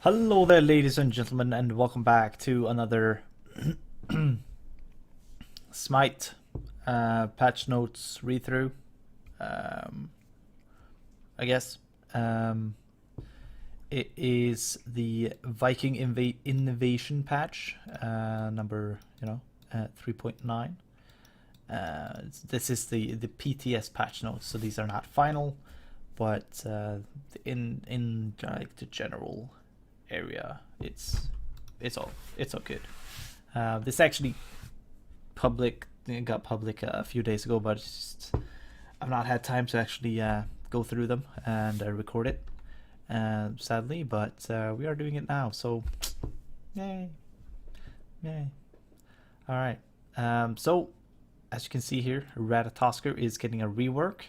Hello there, ladies and gentlemen, and welcome back to another Smite patch notes read through. Um, I guess it is the Viking innovation patch number 3.9. This is the PTS patch notes, so these are not final, but in like the general area, it's all good. This actually got public a few days ago, but it's just, I've not had time to actually go through them and record it, sadly. But we are doing it now, so yay. All right. So as you can see here, Ratatosker is getting a rework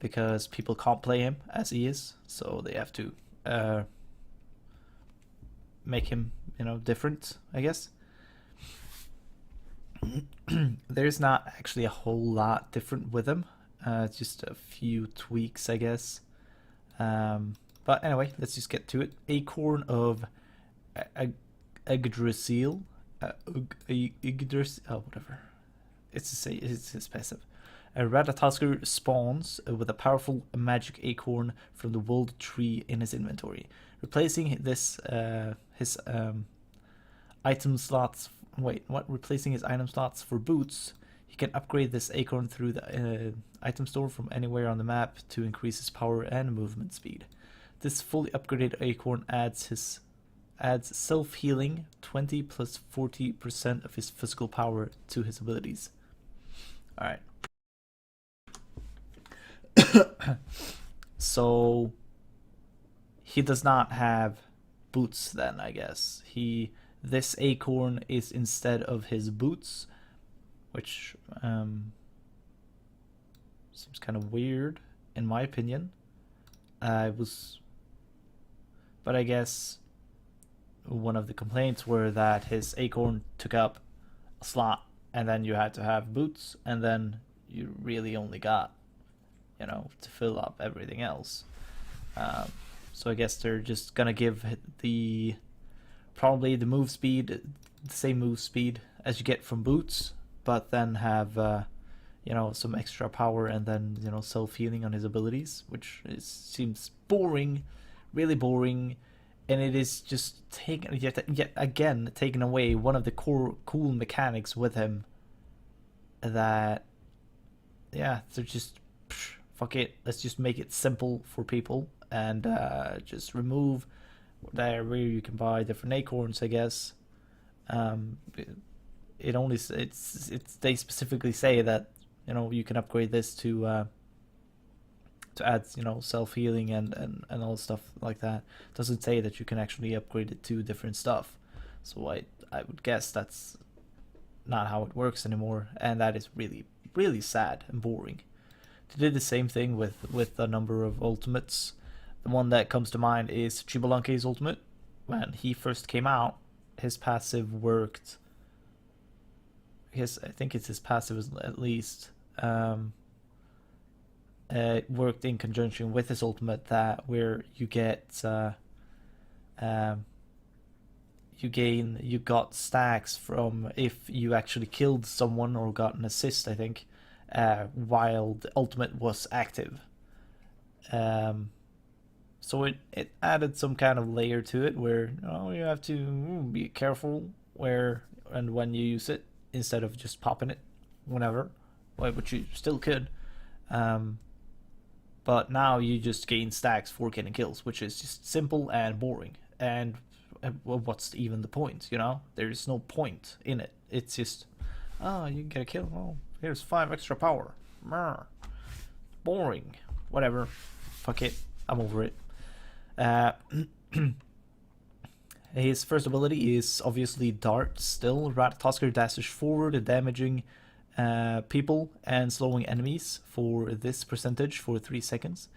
because people can't play him as he is, so they have to make him, different, I guess. There's not actually a whole lot different with him. Just a few tweaks, I guess. But anyway, let's just get to it. Acorn of Yggdrasil. Whatever. It's passive. A Ratatosker spawns with a powerful magic acorn from the world tree in his inventory, replacing this his item slots. Replacing his item slots for boots. He can upgrade this acorn through the item store from anywhere on the map to increase his power and movement speed. This fully upgraded acorn adds self-healing 20 plus 40% of his physical power to his abilities. Alright. So he does not have boots then, I guess. This acorn is instead of his boots, which seems kind of weird in my opinion. But I guess one of the complaints were that his acorn took up a slot and then you had to have boots and then you really only got, to fill up everything else. So I guess they're just gonna give probably the move speed, the same move speed as you get from boots, but then have some extra power and then self-healing on his abilities, which seems boring, really boring, and it is just yet again taking away one of the core cool mechanics with him. That they're just fuck it, let's just make it simple for people and just remove there where you can buy different acorns, I guess. They specifically say that you can upgrade this to add self-healing and all stuff like that. It doesn't say that you can actually upgrade it to different stuff, so I would guess that's not how it works anymore, and that is really, really sad and boring. They did the same thing with a number of ultimates. The one that comes to mind is Chibalanke's ultimate. When he first came out, his passive worked. I think it's his passive at least. It worked in conjunction with his ultimate, that where you get you got stacks from if you actually killed someone or got an assist, I think, while the ultimate was active. So it added some kind of layer to it where you have to be careful where and when you use it instead of just popping it whenever, which you still could. But now you just gain stacks for getting kills, which is just simple and boring. And what's even the point? There's no point in it. It's just, you get a kill. Oh, here's 5 extra power. Boring. Whatever. Fuck it. I'm over it. His first ability is obviously Dart still. Ratatosker dashes forward, damaging people and slowing enemies for this percentage for 3 seconds.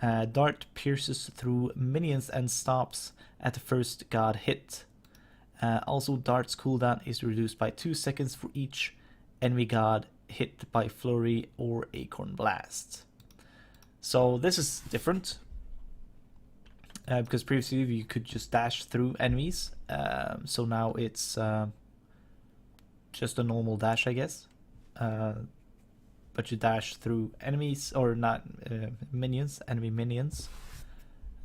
Dart pierces through minions and stops at the first god hit. Also, Dart's cooldown is reduced by 2 seconds for each enemy god hit by Flurry or Acorn Blast. So this is different. because previously you could just dash through enemies. So now it's just a normal dash, I guess. But you dash through enemies, or not minions, enemy minions,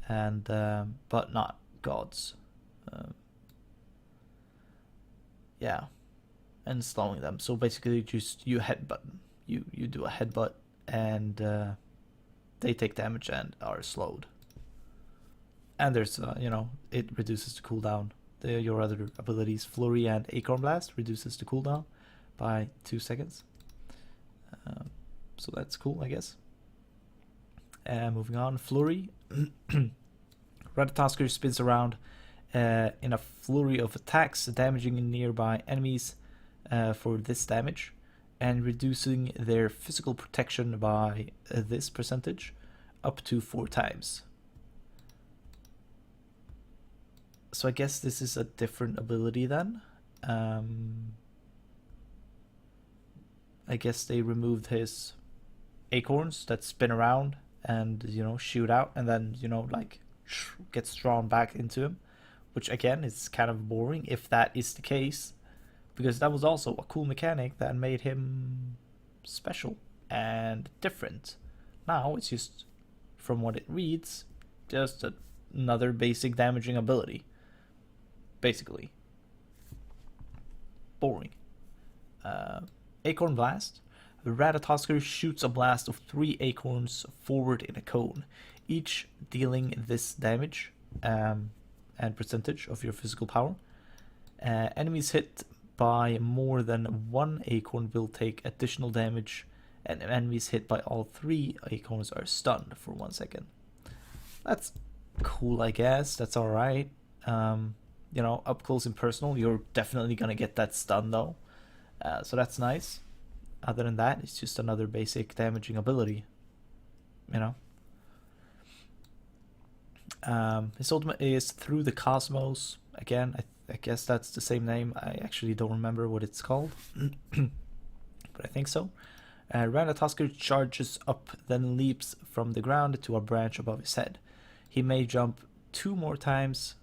and but not gods. Yeah, and slowing them. So basically, just you headbutt. You do a headbutt, and they take damage and are slowed. And there's it reduces the cooldown. Your other abilities, Flurry and Acorn Blast, reduces the cooldown by 2 seconds. So that's cool, I guess. Moving on, Flurry. Ratatosker spins around in a flurry of attacks, damaging nearby enemies for this damage, and reducing their physical protection by this percentage up to 4 times. So I guess this is a different ability then. I guess they removed his acorns that spin around and shoot out, and then like gets drawn back into him, which again is kind of boring if that is the case, because that was also a cool mechanic that made him special and different. Now it's just, from what it reads, just another basic damaging ability. Basically boring. Acorn Blast. The Ratatosker shoots a blast of 3 acorns forward in a cone, each dealing this damage and percentage of your physical power. Enemies hit by more than 1 acorn will take additional damage, and enemies hit by all 3 acorns are stunned for 1 second. That's cool, I guess. That's alright. Up close and personal, you're definitely gonna get that stun though. So that's nice. Other than that, it's just another basic damaging ability. His ultimate is Through the Cosmos. Again, I guess that's the same name. I actually don't remember what it's called. But I think so. Ratatosker charges up, then leaps from the ground to a branch above his head. He may jump 2 more times,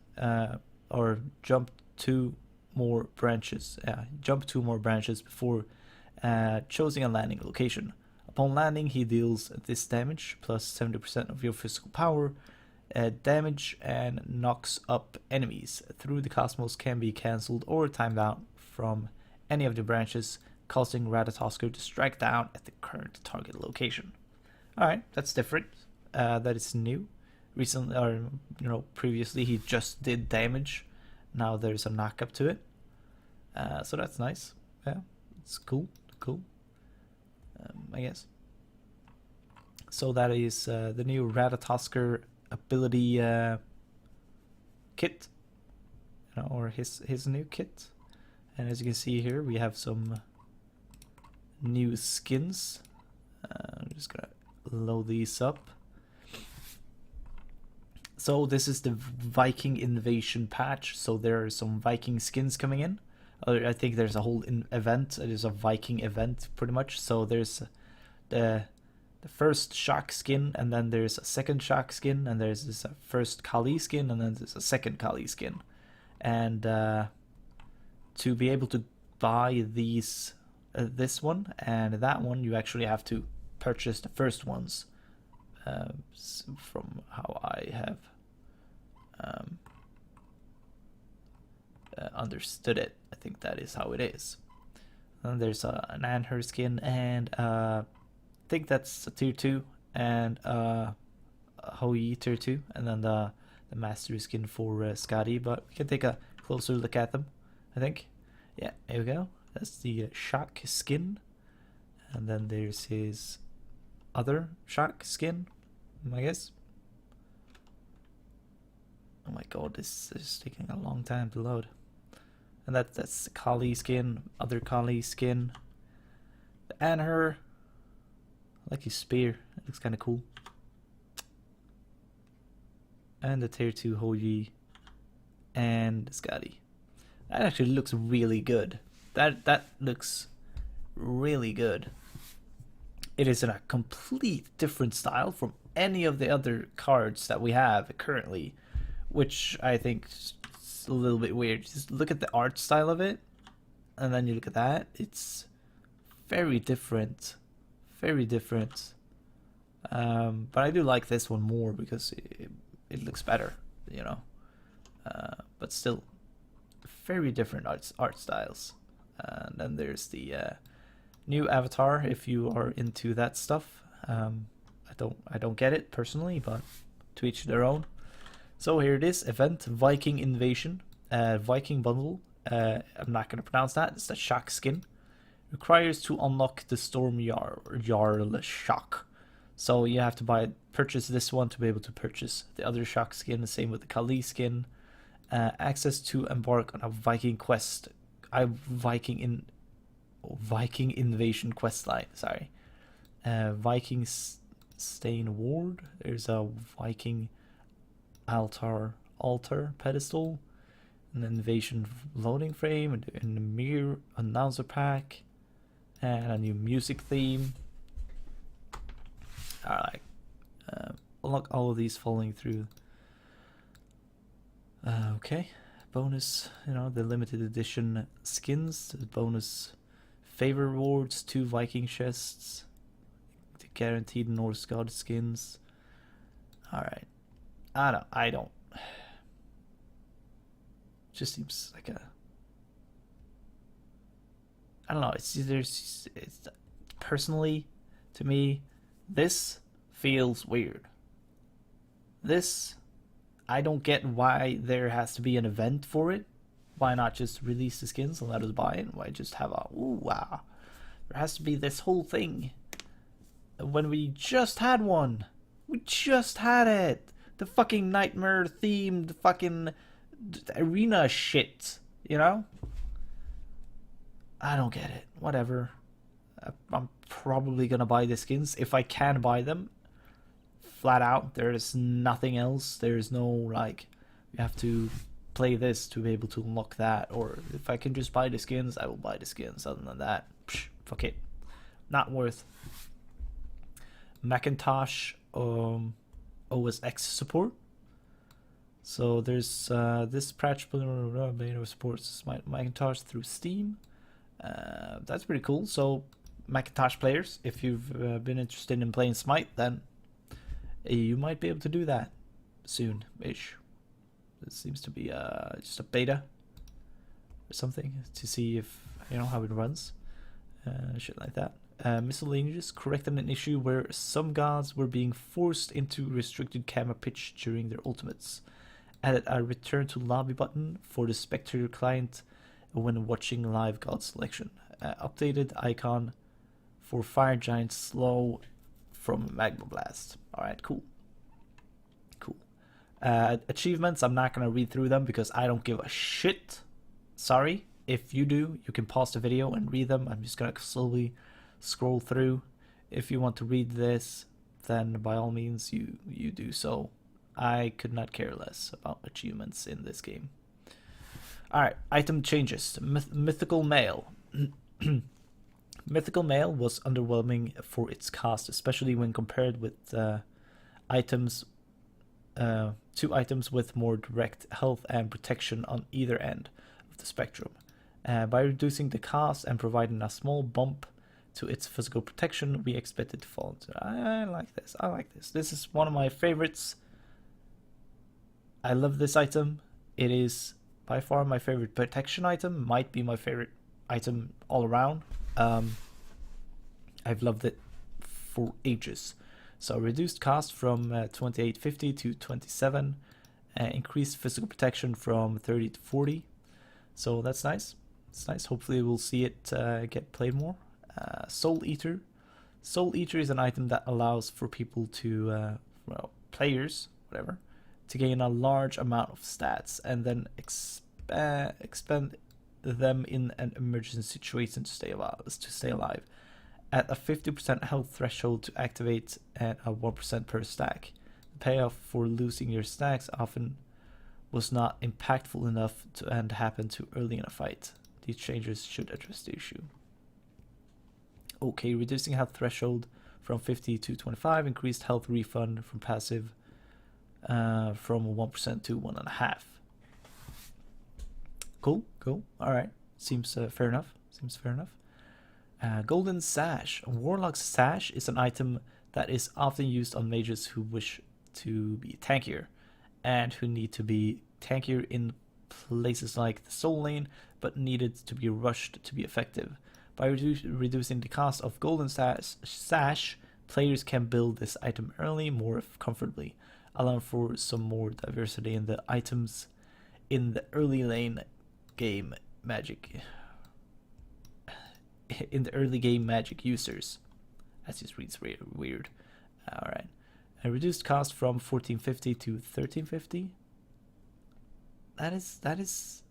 or jump 2 more branches. Jump 2 more branches before choosing a landing location. Upon landing, he deals this damage plus 70% of your physical power damage and knocks up enemies. Through the Cosmos can be cancelled or timed out from any of the branches, causing Ratatosker to strike down at the current target location. Alright, that's different. That is new. Recently, or previously he just did damage. Now there's a knock up to it. So that's nice. Yeah, it's cool. I guess. So that is the new Ratatosker ability kit, or his new kit. And as you can see here, we have some new skins. I'm just gonna load these up. So this is the Viking invasion patch. So there are some Viking skins coming in. I think there's a whole event. It is a Viking event pretty much. So there's the first shock skin, and then there's a second shock skin, and there's this first Kali skin, and then there's a second Kali skin. And to be able to buy these, this one and that one, you actually have to purchase the first ones. From how I have understood it, I think that is how it is. And there's an Anher skin, and I think that's a tier 2, and a Hoi tier 2, and then the mastery skin for Scotty. But we can take a closer look at them, I think. Yeah, here we go. That's the shock skin, and then there's his other shock skin, I guess. Oh my god, this is taking a long time to load. And that's the Kali skin, other Kali skin. The Anher, I like his spear, it looks kind of cool. And the tier 2 Hoji and Scotty. That actually looks really good. That looks really good. It is in a complete different style from any of the other cards that we have currently. which I think is a little bit weird. Just look at the art style of it, and then you look at that. It's very different, very different. But I do like this one more because it looks better, you know. But still, very different art styles. And then there's the new avatar if you are into that stuff. I don't get it personally, but to each their own. So here it is, event Viking Invasion, Viking bundle. I'm not gonna pronounce that. It's the shock skin. Requires to unlock the Storm Jarl shock. So you have to purchase this one to be able to purchase the other shock skin. The same with the Kali skin. Access to embark on a Viking quest. Viking Invasion quest line. Sorry. Viking Stain Ward. There's a Viking altar pedestal. An invasion loading frame. And a mirror announcer pack. And a new music theme. Alright. Unlock all of these following through. Okay. Bonus, you know, the limited edition skins. The bonus favor rewards, 2 Viking chests. The guaranteed Norse god skins. Alright. I don't. Just seems like a. I don't know. It's personally, to me, this feels weird. This, I don't get why there has to be an event for it. Why not just release the skins and let us buy it? Why just have a ooh wow? There has to be this whole thing. When we just had one, we just had it. The fucking nightmare themed fucking arena shit. You know? I don't get it. Whatever. I'm probably gonna buy the skins if I can buy them. Flat out, there is nothing else. There is no like, you have to play this to be able to unlock that. Or if I can just buy the skins, I will buy the skins. Other than that, fuck it, not worth. Macintosh OS X support. So there's this patch supports Macintosh through Steam. That's pretty cool. So Macintosh players, if you've been interested in playing Smite, then you might be able to do that soon-ish. It seems to be just a beta or something to see if, you know, how it runs. Shit like that. Miscellaneous corrected an issue where some gods were being forced into restricted camera pitch during their ultimates. Added a return to lobby button for the spectator client when watching live god selection. Updated icon for fire giant slow from Magma Blast. Alright, cool. Cool. Achievements, I'm not going to read through them because I don't give a shit. Sorry. If you do, you can pause the video and read them. I'm just going to slowly scroll through. If you want to read this, then by all means you do so. I could not care less about achievements in this game. Alright, item changes. Mythical Mail. Mythical Mail was underwhelming for its cost, especially when compared with two items with more direct health and protection on either end of the spectrum. By reducing the cost and providing a small bump to its physical protection, we expect it to fall into. I like this. I like this. This is one of my favorites. I love this item. It is by far my favorite protection item. Might be my favorite item all around. I've loved it for ages. So reduced cost from 2850 to 27, increased physical protection from 30 to 40. So that's nice. It's nice. Hopefully we'll see it get played more. Soul Eater. Soul Eater is an item that allows for people to, players, whatever, to gain a large amount of stats and then expend them in an emergency situation to stay alive. At a 50% health threshold to activate and a 1% per stack. The payoff for losing your stacks often was not impactful enough and happened too early in a fight. These changes should address the issue. Okay, reducing health threshold from 50 to 25, increased health refund from passive from 1% to 1.5%. Cool. All right. Seems fair enough. Golden Sash. Warlock's Sash is an item that is often used on mages who wish to be tankier and who need to be tankier in places like the Soul Lane, but needed to be rushed to be effective. By reducing the cost of Golden Sash, players can build this item early more comfortably, allowing for some more diversity in the items in the early lane game magic. In the early game magic users. That just reads weird. Alright. A reduced cost from 1450 to 1350. That is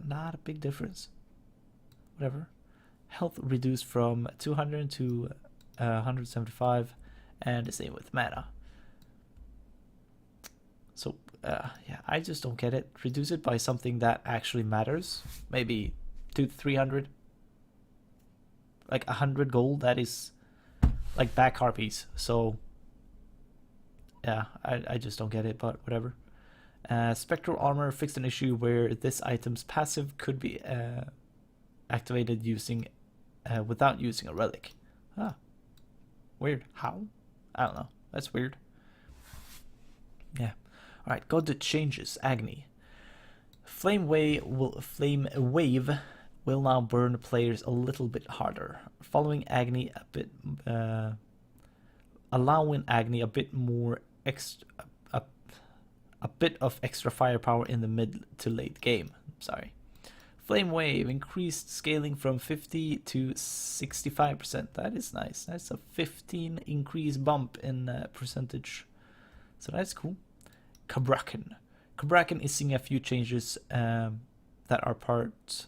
not a big difference. Whatever. Health reduced from 200 to 175, and the same with mana. So yeah, I just don't get it. Reduce it by something that actually matters. Maybe 200-300. Like 100 gold. That is like back harpies. So yeah, I just don't get it. But whatever. Spectral armor fixed an issue where this item's passive could be activated using without using a relic. Ah, weird. How? I don't know. That's weird. Yeah. All right. Go to changes. Agony. Flame Wave will now burn players a little bit harder, following Agony a bit, allowing Agony a bit more a bit of extra firepower in the mid to late game. Sorry. Flame Wave increased scaling from 50 to 65%. That is nice. That's a 15 increase bump in percentage. So that's cool. Cabrakan. Cabrakan is seeing a few changes that are part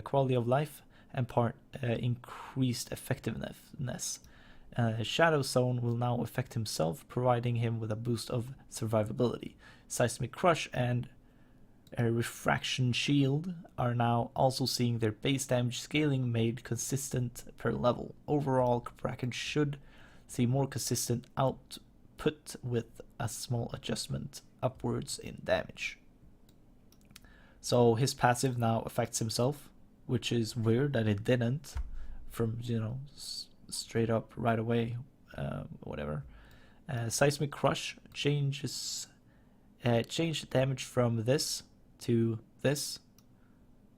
quality of life and part increased effectiveness. Shadow Zone will now affect himself, providing him with a boost of survivability. Seismic Crush and Refraction Shield are now also seeing their base damage scaling made consistent per level. Overall, Cabrakan should see more consistent output with a small adjustment upwards in damage. So his passive now affects himself, which is weird that it didn't from, straight up right away, whatever. Seismic Crush changes damage from this to this,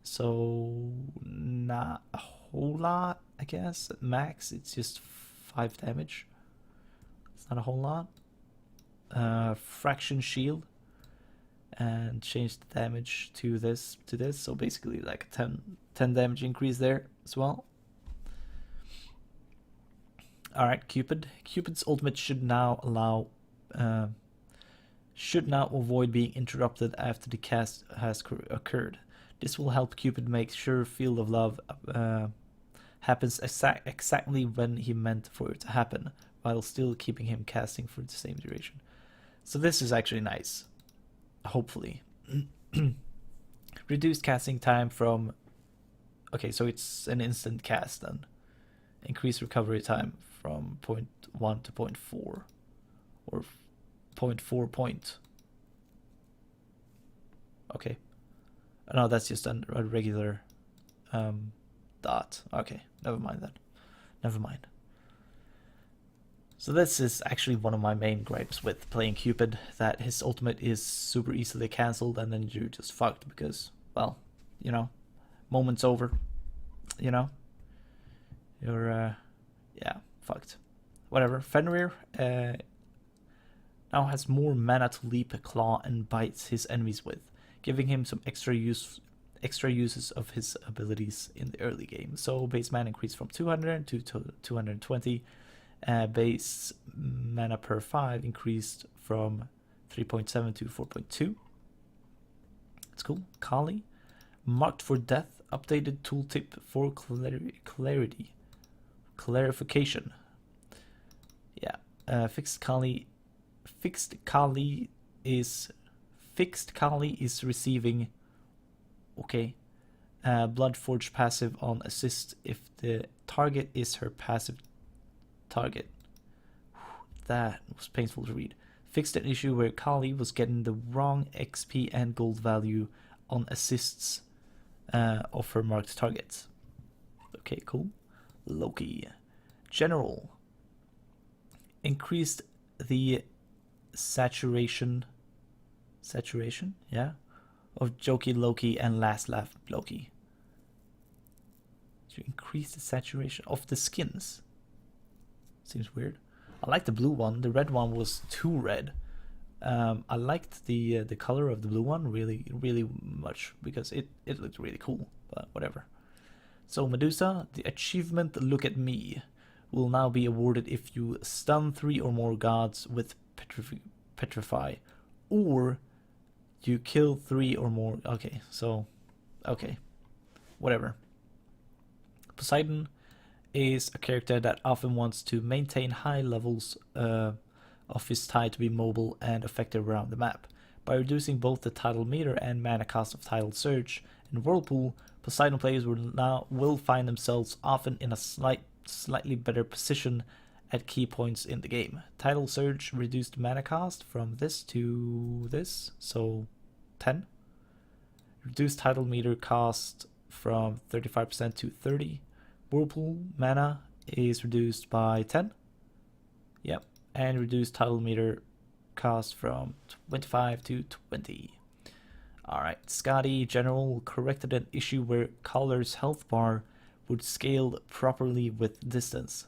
so not a whole lot, I guess. At max, it's just 5 damage. It's not a whole lot. Fraction Shield, and change the damage to this, so basically like a 10 damage increase there as well. Alright, Cupid's ultimate should now avoid being interrupted after the cast has occurred. This will help Cupid make sure Field of Love happens exactly when he meant for it to happen, while still keeping him casting for the same duration. So this is actually nice. Hopefully. Reduced casting time from... Okay, so it's an instant cast then. Increased recovery time from 0.1 to 0.4. Or 0.4 point. Okay. No, that's just a regular dot. Okay, never mind that. Never mind. So this is actually one of my main gripes with playing Cupid, that his ultimate is super easily cancelled and then you're just fucked because, well, moment's over, you're, yeah, fucked. Whatever. Fenrir now has more mana to leap, claw, and bite his enemies with, giving him some extra uses of his abilities in the early game. So base mana increased from 200 to 220. Base mana per 5 increased from 3.7 to 4.2. It's cool. Kali. Marked for Death. Updated tooltip for clarification. Yeah. Fixed Kali is receiving, okay, Bloodforge passive on assist if the target is her passive target. That was painful to read. Fixed an issue where Kali was getting the wrong XP and gold value on assists of her marked targets. Okay, cool. Loki. General. Increased the saturation, yeah, of Jokey Loki and Last Laugh Loki. To increase the saturation of the skins. Seems weird. I like the blue one. The red one was too red. I liked the color of the blue one really much because it looked really cool. But whatever. So Medusa, the achievement Look at Me will now be awarded if you stun 3 or more gods with Petrify, or you kill 3 or more. Okay, so okay, whatever. Poseidon is a character that often wants to maintain high levels of his tide to be mobile and effective around the map. By reducing both the tidal meter and mana cost of Tidal Surge and Whirlpool, Poseidon players will find themselves often in a slightly better position at key points in the game. Tidal Surge reduced mana cost from this to this, so 10. Reduced tidal meter cost from 35% to 30. Whirlpool mana is reduced by 10. Yep, and reduced tidal meter cost from 25 to 20. Alright, Scotty General corrected an issue where Caller's health bar would scale properly with distance.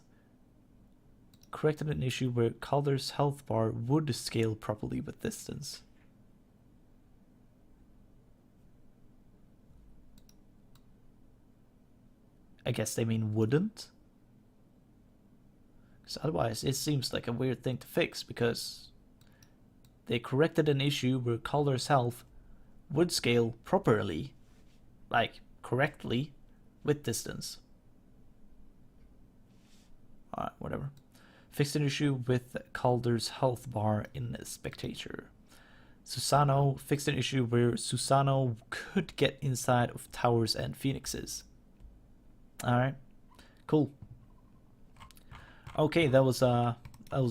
Corrected an issue where Calder's health bar would scale properly with distance. I guess they mean wouldn't. Because otherwise it seems like a weird thing to fix, because they corrected an issue where Calder's health would scale properly, like correctly, with distance. Alright, whatever. Fixed an issue with Calder's health bar in Spectator. Susano fixed an issue where Susano could get inside of towers and phoenixes. Alright, cool. Okay, that was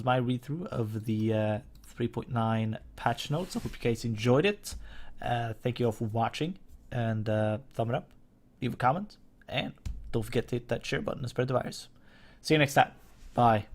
my read-through of the 3.9 patch notes. I hope you guys enjoyed it. Thank you all for watching, and thumb it up, leave a comment, and don't forget to hit that share button and spread the virus. See you next time. Bye.